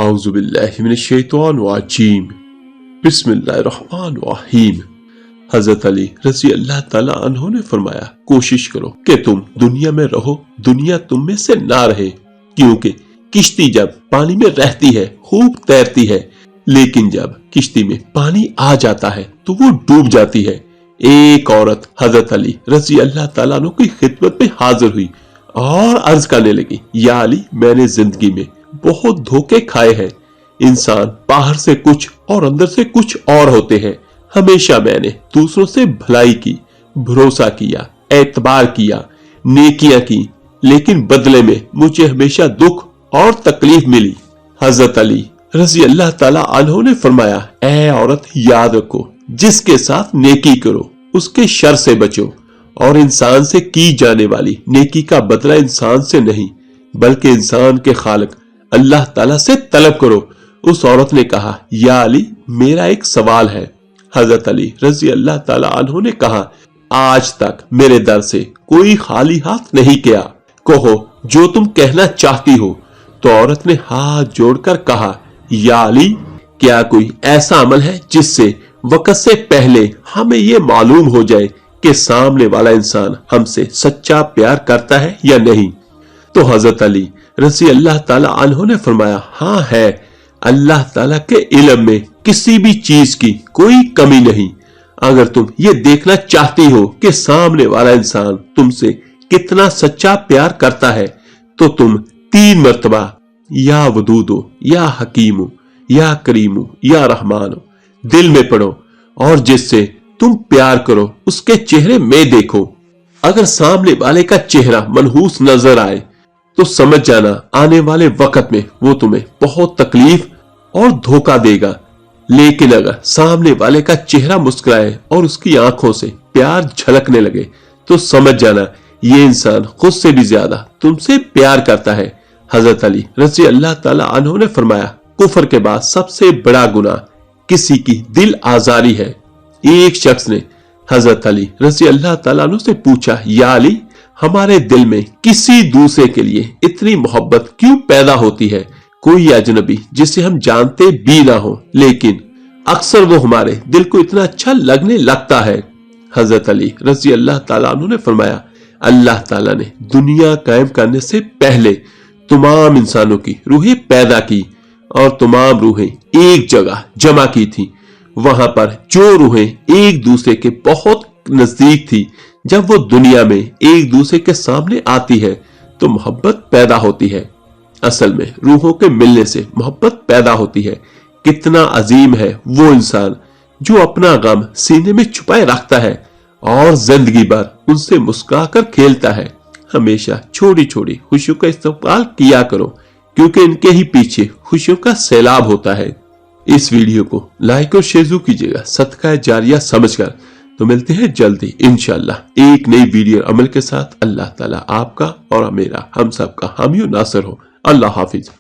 औज़ु बिल्लाहि मिनश्शैतानिर्रजीम बिस्मिल्लाहिर्रहमानिर्रहीम। हजरत अली रज़ी अल्लाह ताला अन्हो ने फरमाया, कोशिश करो कि तुम दुनिया में रहो, दुनिया तुम में से ना रहे, क्योंकि किश्ती जब पानी में रहती है खूब तैरती है, लेकिन जब किश्ती में पानी आ जाता है तो वो डूब जाती है। एक औरत हजरत अली रज़ी अल्लाह ताला अन्हो की खिदमत में हाजिर हुई और अर्ज करने लगी, या अली, मैंने जिंदगी में बहुत धोखे खाए हैं। इंसान बाहर से कुछ और अंदर से कुछ और होते हैं। हमेशा मैंने दूसरों से भलाई की, भरोसा किया, एतबार किया, नेकियां की, लेकिन बदले में मुझे हमेशा दुख और तकलीफ मिली। हजरत अली रज़ी अल्लाह ताला अन्हो ने फरमाया, ऐ औरत, याद रखो, जिसके साथ नेकी करो उसके शर से बचो, और इंसान से की जाने वाली नेकी का बदला इंसान से नहीं बल्कि इंसान के खालिक अल्लाह ताला से तलब करो। उस औरत ने कहा, या अली, मेरा एक सवाल है। हजरत अली रज़ी अल्लाह ताला अन्हो ने कहा, आज तक मेरे दर से कोई खाली हाथ नहीं गया, कहो जो तुम कहना चाहती हो। तो औरत ने हाथ जोड़कर कहा, या अली, क्या कोई ऐसा अमल है जिससे वक्त से पहले हमें ये मालूम हो जाए कि सामने वाला इंसान हमसे सच्चा प्यार करता है या नहीं? तो हजरत अली रज़ी अल्लाह ताला अन्हो ने फरमाया, हाँ है, अल्लाह ताला के इल्म में किसी भी चीज की कोई कमी नहीं। अगर तुम ये देखना चाहती हो कि सामने वाला इंसान तुमसे कितना सच्चा प्यार करता है, तो तुम 3 मर्तबा या वदूदो, या हकीमो, या करीमो, या रहमानो दिल में पढ़ो, और जिससे तुम प्यार करो उसके चेहरे में देखो। अगर सामने वाले का चेहरा मनहूस नजर आए तो समझ जाना आने वाले वक्त में वो तुम्हें बहुत तकलीफ और धोखा देगा। लेकिन अगर सामने वाले का चेहरा मुस्कुराए और उसकी आंखों से प्यार झलकने लगे तो समझ जाना ये इंसान खुद से भी ज्यादा तुमसे प्यार करता है। हजरत अली रज़ी अल्लाह ताला अन्हो ने फरमाया, कुफर के बाद सबसे बड़ा गुनाह किसी की दिल आजारी है। एक शख्स ने हजरत अली रज़ी अल्लाह ताला अन्हो से पूछा, या अली, हमारे दिल में किसी दूसरे के लिए इतनी मोहब्बत क्यों पैदा होती है? कोई अजनबी जिसे हम जानते भी ना हो, लेकिन अक्सर वो हमारे दिल को इतना अच्छा लगने लगता है। हजरत अली रज़ी अल्लाह ताला अन्हु ने फरमाया, अल्लाह ताला ने दुनिया कायम करने से पहले तमाम इंसानों की रूहें पैदा की और तमाम रूहें एक जगह जमा की थी। वहां पर जो रूहें एक दूसरे के बहुत नजदीक थी, जब वो दुनिया में एक दूसरे के सामने आती है तो मोहब्बत पैदा होती है। असल में रूहों के मिलने से मोहब्बत पैदा होती है। कितना अजीम है वो इंसान जो अपना गम सीने में छुपाए रखता है और जिंदगी भर उनसे मुस्कुराकर खेलता है। हमेशा छोटी छोटी खुशियों का इस्तेमाल किया करो, क्योंकि इनके ही पीछे खुशियों का सैलाब होता है। इस वीडियो को लाइक और शेयर कीजिएगा सदका जारिया समझकर। तो मिलते हैं जल्दी इंशाअल्लाह एक नई वीडियो अमल के साथ। अल्लाह ताला आपका और मेरा, हम सबका हामी और नासर हो। अल्लाह हाफिज।